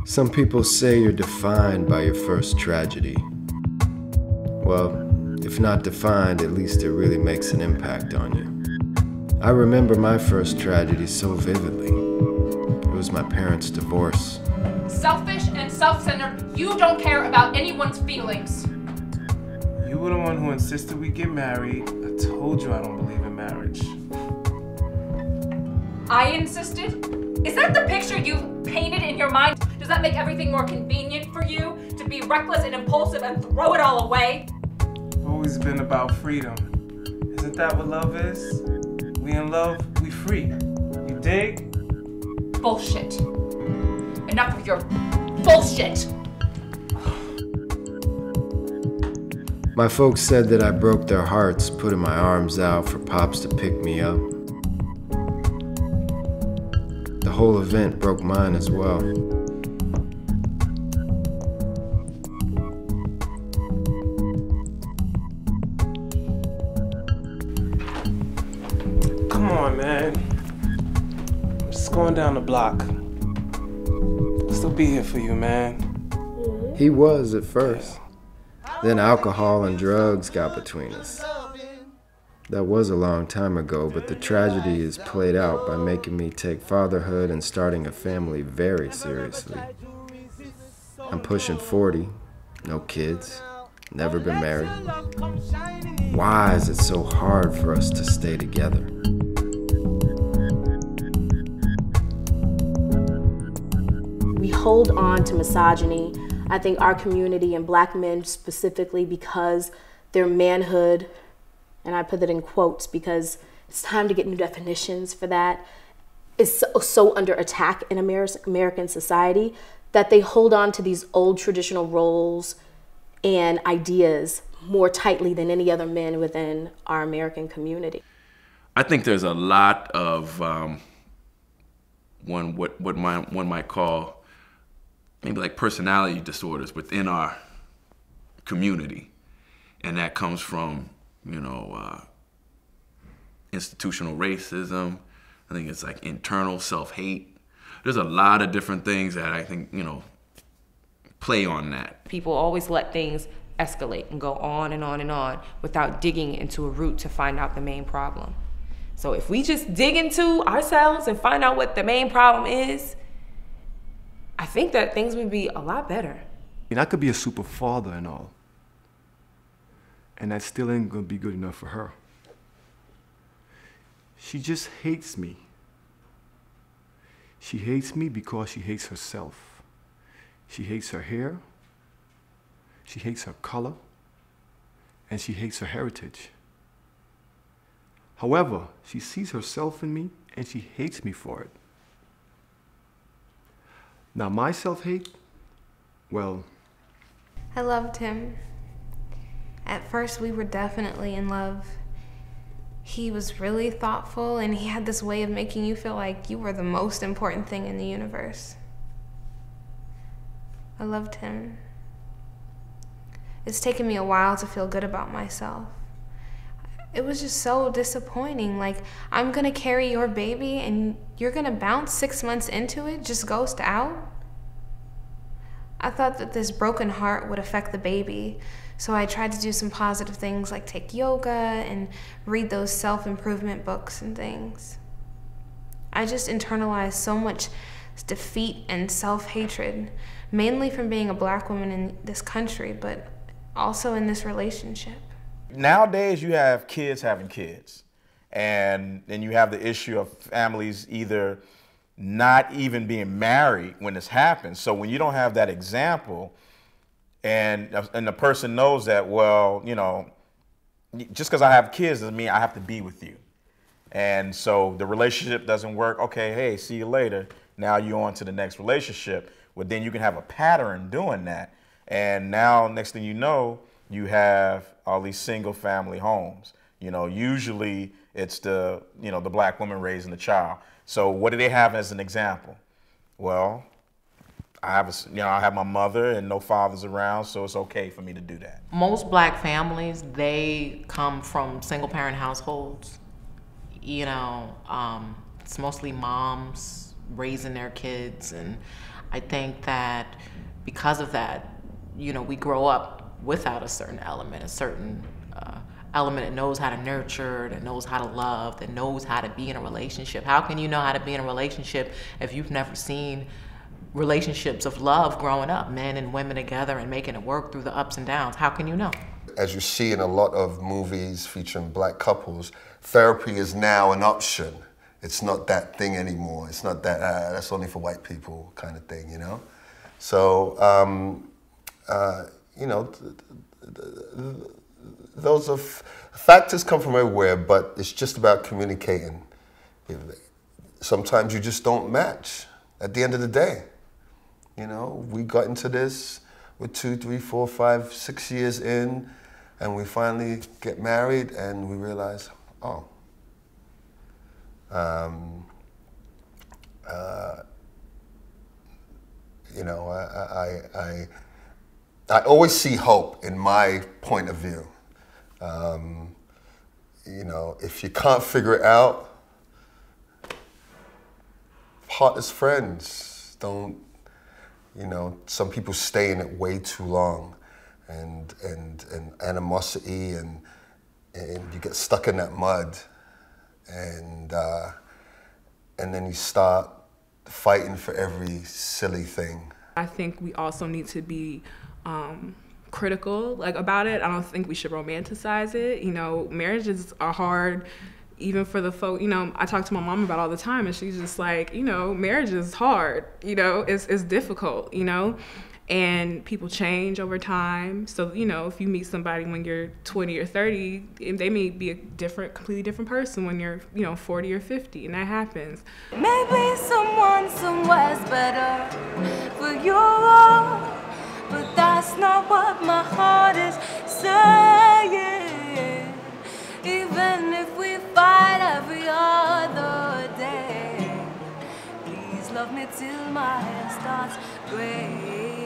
Some people say you're defined by your first tragedy. Well, if not defined, at least it really makes an impact on you. I remember my first tragedy so vividly. It was my parents' divorce. Selfish and self-centered, you don't care about anyone's feelings. You were the one who insisted we get married. I told you I don't believe in marriage. I insisted? Is that the picture you've painted in your mind? Does that make everything more convenient for you to be reckless and impulsive and throw it all away? It's always been about freedom. Isn't that what love is? We in love, we free. You dig? Bullshit. Enough of your bullshit. My folks said that I broke their hearts, putting my arms out for Pops to pick me up. The whole event broke mine as well. Come on, man. I'm just going down the block. I'll still be here for you, man. He was at first. Then alcohol and drugs got between us. That was a long time ago, but the tragedy is played out by making me take fatherhood and starting a family very seriously. I'm pushing 40, no kids, never been married. Why is it so hard for us to stay together? We hold on to misogyny. I think our community and Black men specifically, because their manhood, and I put that in quotes because it's time to get new definitions for that, is so under attack in American society that they hold on to these old traditional roles and ideas more tightly than any other men within our American community. I think there's a lot of what one might call maybe like personality disorders within our community. And that comes from, institutional racism. I think it's like internal self-hate. There's a lot of different things that I think, play on that. People always let things escalate and go on and on and on without digging into a root to find out the main problem. So if we just dig into ourselves and find out what the main problem is, I think that things would be a lot better. And I could be a super father and all, and that still ain't gonna be good enough for her. She just hates me. She hates me because she hates herself. She hates her hair, she hates her color, and she hates her heritage. However, she sees herself in me and she hates me for it. Now my self-hate, well... I loved him. At first we were definitely in love. He was really thoughtful and he had this way of making you feel like you were the most important thing in the universe. I loved him. It's taken me a while to feel good about myself. It was just so disappointing. Like, I'm gonna carry your baby and you're gonna bounce 6 months into it, just ghost out? I thought that this broken heart would affect the baby, so I tried to do some positive things like take yoga and read those self-improvement books and things. I just internalized so much defeat and self-hatred, mainly from being a Black woman in this country, but also in this relationship. Nowadays, you have kids having kids, and then you have the issue of families either not even being married when this happens. So when you don't have that example, and the person knows that, well, just because I have kids doesn't mean I have to be with you. And so the relationship doesn't work. Okay, hey, see you later. Now you're on to the next relationship. Well, then you can have a pattern doing that. And now, next thing you know, you have all these single family homes. Usually it's the Black woman raising the child. So what do they have as an example? Well, I have my mother and no father's around, so it's okay for me to do that. Most Black families, they come from single parent households. It's mostly moms raising their kids, and I think that because of that, you know, we grow up without a certain element, a certain element that knows how to nurture, that knows how to love, that knows how to be in a relationship. How can you know how to be in a relationship if you've never seen relationships of love growing up, men and women together and making it work through the ups and downs? How can you know? As you see in a lot of movies featuring black couples, therapy is now an option. It's not that thing anymore. It's not that, that's only for white people kind of thing, you know? So, you know, those are factors come from everywhere, but it's just about communicating. Sometimes you just don't match at the end of the day. You know, we got into this, we're 2, 3, 4, 5, 6 years in, and we finally get married and we realize, oh, you know, I always see hope in my point of view. You know, if you can't figure it out, part as friends. Don't, you know, some people stay in it way too long, and animosity, and you get stuck in that mud, and then you start fighting for every silly thing. I think we also need to be critical about it. I don't think we should romanticize it. You know, marriages are hard, even for the folk. You know, I talk to my mom about it all the time, and she's just like, you know, marriage is hard. You know, it's difficult. You know, and people change over time. So, you know, if you meet somebody when you're 20 or 30, they may be a completely different person when you're, you know, 40 or 50, and that happens. Maybe someone somewhere's better for you all, but that's not what my heart is saying. Even if we fight every other day, please love me till my hair starts graying.